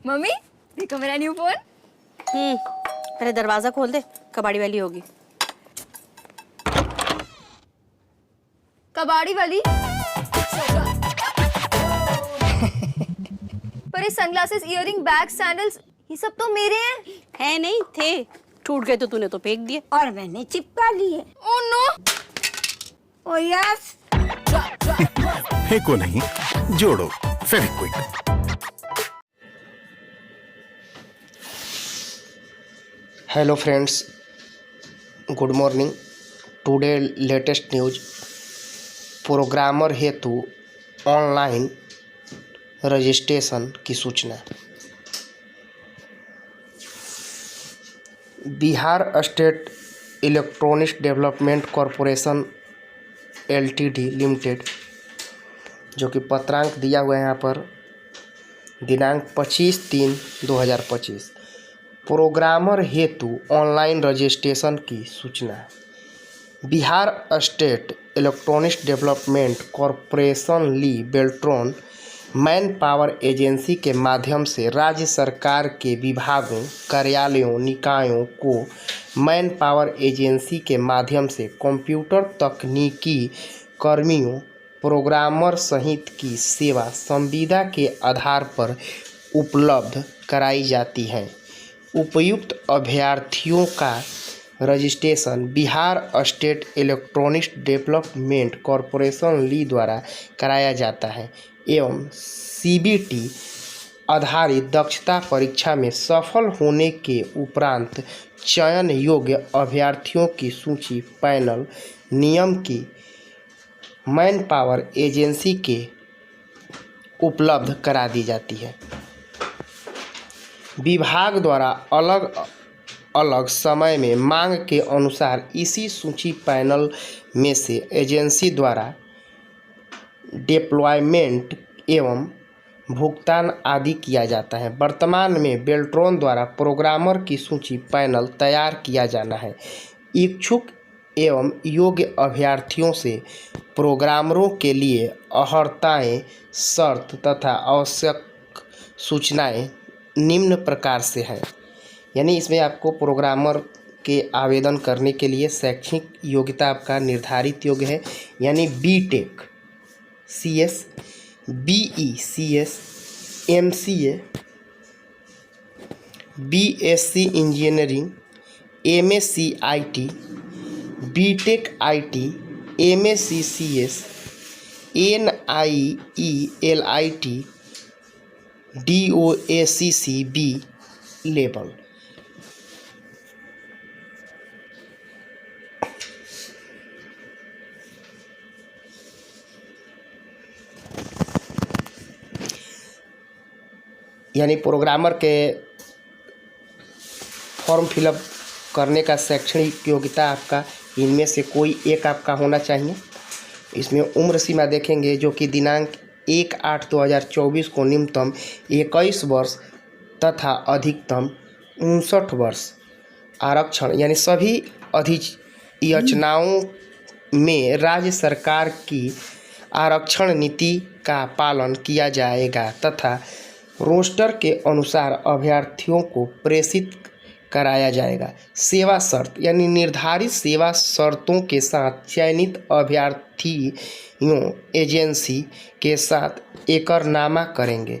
Mummy देखो मेरा new phone. पहले दरवाजा खोल दे, कबाड़ी वाली होगी। कबाड़ी वाली? पर ये सनग्लासेस, इयररिंग, बैग, सैंडल्स ये सब तो मेरे हैं। है नहीं थे, टूट गए तो तूने तो फेंक दिए। और मैंने चिपका लिए। Oh no. Oh yes. फेंको नहीं, जोड़ो Fevikwik. Hello friends, good morning. Today latest news. Programmer हेतु ऑनलाइन रजिस्ट्रेशन की सूचना। Bihar state electronics development corporation LTD limited, जो कि पत्रांक दिया हुआ है यहाँ पर दिनांक 25/3/2025, प्रोग्रामर हेतु ऑनलाइन रजिस्ट्रेशन की सूचना। Bihar state electronics development corporation ली बेल्ट्रॉन मैन पावर एजेंसी के माध्यम से राज्य सरकार के विभागों, कार्यालयों, निकायों को मैन पावर एजेंसी के माध्यम से कंप्यूटर तकनीकी कर्मियों, प्रोग्रामर सहित की सेवा संविदा के आधार पर उपलब्ध कराई जाती है। उपयुक्त अभ्यर्थियों का registration Bihar state electronics development corporation ली द्वारा कराया जाता है एवं सीबीटी आधारित दक्षता परीक्षा में सफल होने के उपरांत चयन योग्य अभ्यर्थियों की सूची पैनल नियम की मैन पावर एजेंसी के उपलब्ध करा दी जाती है। विभाग द्वारा अलग अलग समय में मांग के अनुसार इसी सूची पैनल में से एजेंसी द्वारा डिप्लॉयमेंट एवं भुगतान आदि किया जाता है। वर्तमान में बेल्ट्रॉन द्वारा प्रोग्रामर की सूची पैनल तैयार किया जाना है। इच्छुक एवं योग्य अभ्यर्थियों से प्रोग्रामरों के लिए अर्हताएं, शर्त तथा आवश्यक सूचनाएं निम्न प्रकार से हैं। यानी इसमें आपको प्रोग्रामर के आवेदन करने के लिए शैक्षणिक योग्यता आपका निर्धारित योग्य है, यानी BTech, CS, BE, CS, MCA, BSc engineering, MSc IT, BTech IT, MSc CS, NIELIT, DOACC B level. यानी प्रोग्रामर के फॉर्म फिलअप करने का शैक्षणिक योग्यता आपका इनमें से कोई एक आपका होना चाहिए। इसमें उम्र सीमा देखेंगे जो कि दिनांक 1/8/2024 को न्यूनतम 21 वर्ष तथा अधिकतम 59 वर्ष। आरक्षण यानी सभी अधियाचनाओं में राज्य सरकार की आरक्षण नीति का पालन किया जाएगा तथा रोस्टर के अनुसार अभ्यर्थियों को प्रेषित कराया जाएगा। सेवा शर्त यानी निर्धारित सेवा शर्तों के साथ चयनित अभ्यर्थियों एजेंसी के साथ एकरनामा करेंगे।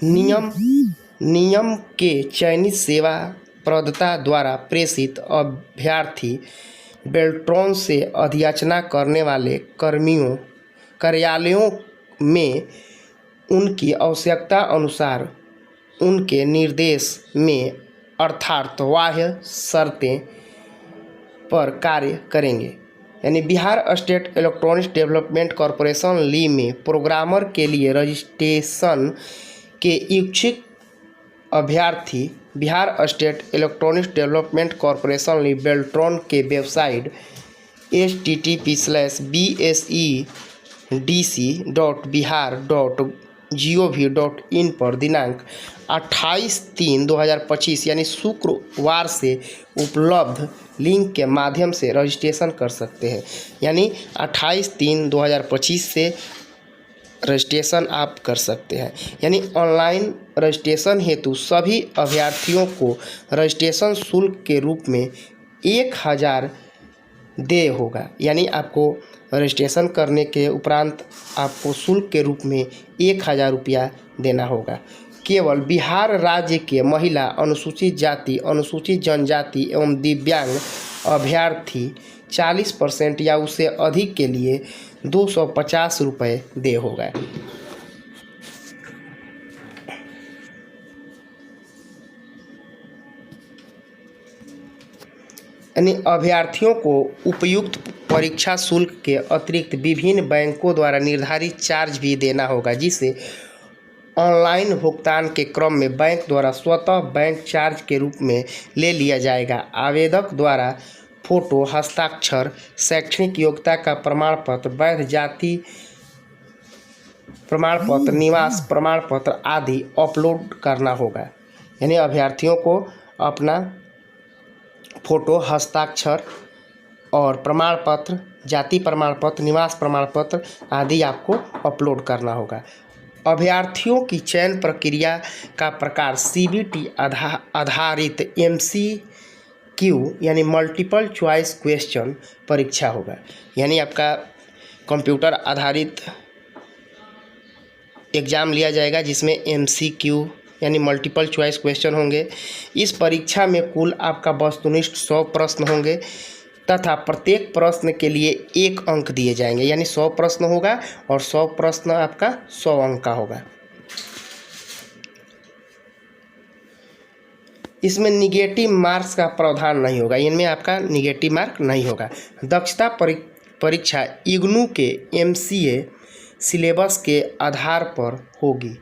नियम के चयनित सेवा प्रदाता द्वारा प्रेषित अभ्यर्थी बेल्ट्रॉन से अधियाचना करने वाले कर्मियों, कार्यालयों में उनकी आवश्यकता अनुसार उनके निर्देश में अर्थात बाह्य शर्तें पर कार्य करेंगे। यानी Bihar state electronics development corporation ली में प्रोग्रामर के लिए रजिस्ट्रेशन के इच्छुक अभ्यर्थी Bihar state electronics development corporation ली बेल्ट्रॉन के वेबसाइट http://bsedc.bihar.gov.in पर दिनांक 28/3/2025 यानी शुक्रवार से उपलब्ध लिंक के माध्यम से रजिस्ट्रेशन कर सकते हैं। यानी 28/3/2025 से रजिस्ट्रेशन आप कर सकते हैं। यानी ऑनलाइन रजिस्ट्रेशन हेतु सभी अभ्यर्थियों को रजिस्ट्रेशन शुल्क के रूप में 1000 देय होगा। यानी आपको रजिस्ट्रेशन करने के उपरांत आपको शुल्क के रूप में 1000 रुपया देना होगा। केवल बिहार राज्य के महिला, अनुसूचित जाति, अनुसूचित जनजाति एवं दिव्यांग अभ्यर्थी 40% या उससे अधिक के लिए 250 रुपये देय होगा। यानी अभ्यर्थियों को उपयुक्त परीक्षा शुल्क के अतिरिक्त विभिन्न बैंकों द्वारा निर्धारित चार्ज भी देना होगा, जिसे ऑनलाइन भुगतान के क्रम में बैंक द्वारा स्वतः बैंक चार्ज के रूप में ले लिया जाएगा। आवेदक द्वारा फोटो, हस्ताक्षर, शैक्षणिक योग्यता का प्रमाण पत्र, वैध जाति प्रमाण पत्र, निवास प्रमाण पत्र आदि अपलोड करना होगा। यानी अभ्यर्थियों को अपना फोटो, हस्ताक्षर और प्रमाण पत्र, जाति प्रमाण पत्र, निवास प्रमाण पत्र आदि आपको अपलोड करना होगा। अभ्यर्थियों की चयन प्रक्रिया का प्रकार CBT आधारित MCQ यानी मल्टीपल चॉइस क्वेश्चन परीक्षा होगा। यानी आपका कंप्यूटर आधारित एग्ज़ाम लिया जाएगा, जिसमें MCQ यानी मल्टीपल चॉइस क्वेश्चन होंगे। इस परीक्षा में कुल आपका वस्तुनिष्ठ 100 प्रश्न होंगे तथा प्रत्येक प्रश्न के लिए 1 अंक दिए जाएंगे। यानी 100 प्रश्न होगा और 100 प्रश्न आपका 100 अंक का होगा। इसमें निगेटिव मार्क्स का प्रावधान नहीं होगा, इनमें आपका निगेटिव मार्क नहीं होगा। दक्षता परीक्षा इग्नू के MCA सिलेबस के आधार पर होगी।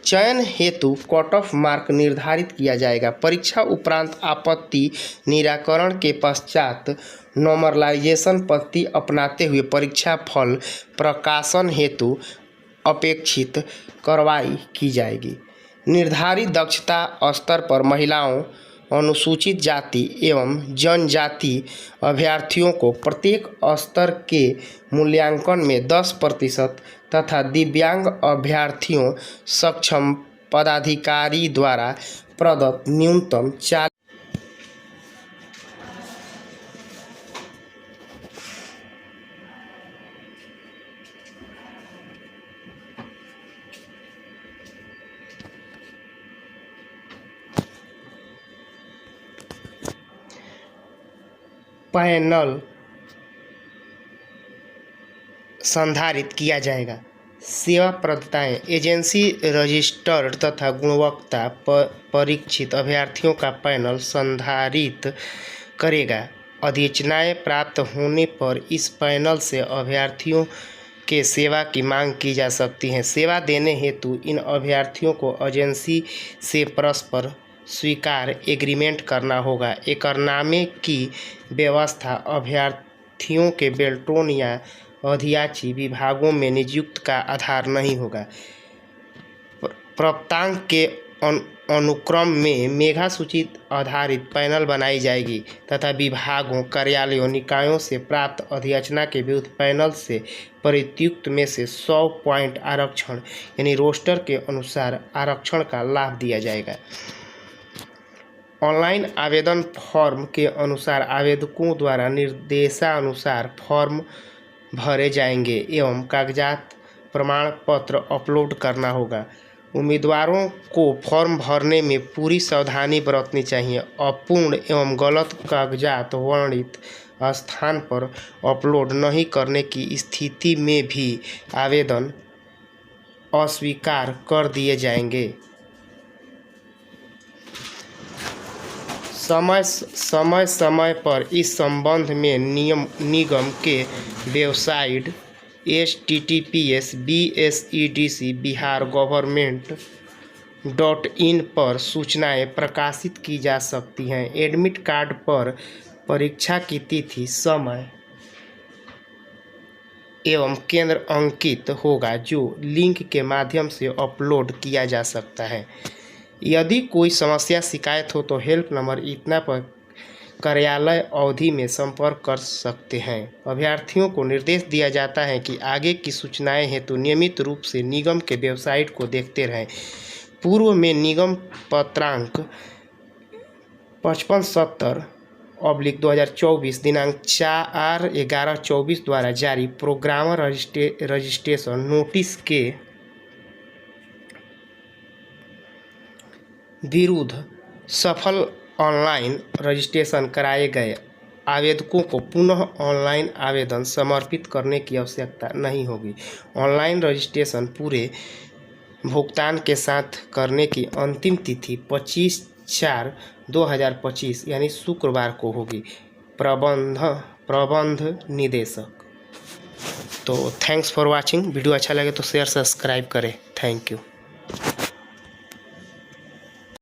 चयन हेतु कट ऑफ मार्क निर्धारित किया जाएगा। परीक्षा उपरांत आपत्ति निराकरण के पश्चात नॉर्मलाइजेशन पद्धति अपनाते हुए परीक्षा फल प्रकाशन हेतु अपेक्षित कार्रवाई की जाएगी। निर्धारित दक्षता स्तर पर महिलाओं, अनुसूचित जाति एवं जनजाति अभ्यर्थियों को प्रत्येक स्तर के मूल्यांकन में 10% तथा दिव्यांग अभ्यर्थियों सक्षम पदाधिकारी द्वारा प्रदत्त न्यूनतम 40 पैनल संधारित किया जाएगा। सेवा प्रदाताएं एजेंसी रजिस्टर्ड तथा गुणवत्ता परीक्षित अभ्यर्थियों का पैनल संधारित करेगा। अधिसूचनाएं प्राप्त होने पर इस पैनल से अभ्यर्थियों के सेवा की मांग की जा सकती है। सेवा देने हेतु इन अभ्यर्थियों को एजेंसी से परस्पर स्वीकार एग्रीमेंट करना होगा। एकरनामे की व्यवस्था अभ्यर्थियों के बेल्ट्रोन या अधियाची विभागों में नियुक्ति का आधार नहीं होगा। प्राप्तांक के अनुक्रम में मेधा सूची आधारित पैनल बनाई जाएगी तथा विभागों, कार्यालयों, निकायों से प्राप्त अधिसूचना के विरुद्ध पैनल से प्रयुक्त में से 100 पॉइंट आरक्षण यानी रोस्टर के अनुसार आरक्षण का लाभ दिया जाएगा। ऑनलाइन आवेदन फॉर्म के अनुसार आवेदकों द्वारा निर्देशानुसार फॉर्म भरे जाएंगे एवं कागजात प्रमाण पत्र अपलोड करना होगा। उम्मीदवारों को फॉर्म भरने में पूरी सावधानी बरतनी चाहिए। अपूर्ण एवं गलत कागजात वर्णित स्थान पर अपलोड नहीं करने की स्थिति में भी आवेदन अस्वीकार कर दिए जाएंगे। समय पर इस संबंध में निगम के वेबसाइट https://bsedc/bihargovernment.in पर सूचनाएं प्रकाशित की जा सकती हैं। एडमिट कार्ड पर परीक्षा की तिथि, समय एवं केंद्र अंकित होगा, जो लिंक के माध्यम से अपलोड किया जा सकता है। यदि कोई समस्या शिकायत हो तो हेल्प नंबर इतना पर कार्यालय अवधि में संपर्क कर सकते हैं। अभ्यर्थियों को निर्देश दिया जाता है कि आगे की सूचनाएं हेतु नियमित रूप से निगम के वेबसाइट को देखते रहें। पूर्व में निगम पत्रांक 5570/2024 दिनांक 4/11/24 द्वारा जारी प्रोग्रामर रजिस्ट्रेशन नोटिस के विरुद्ध सफल ऑनलाइन रजिस्ट्रेशन कराए गए आवेदकों को पुनः ऑनलाइन आवेदन समर्पित करने की आवश्यकता नहीं होगी। ऑनलाइन रजिस्ट्रेशन पूरे भुगतान के साथ करने की अंतिम तिथि 25/4/2025 यानी शुक्रवार को होगी। प्रबंध निदेशक। तो थैंक्स फॉर वाचिंग। वीडियो अच्छा लगे तो शेयर सब्सक्राइब करें। Thank you.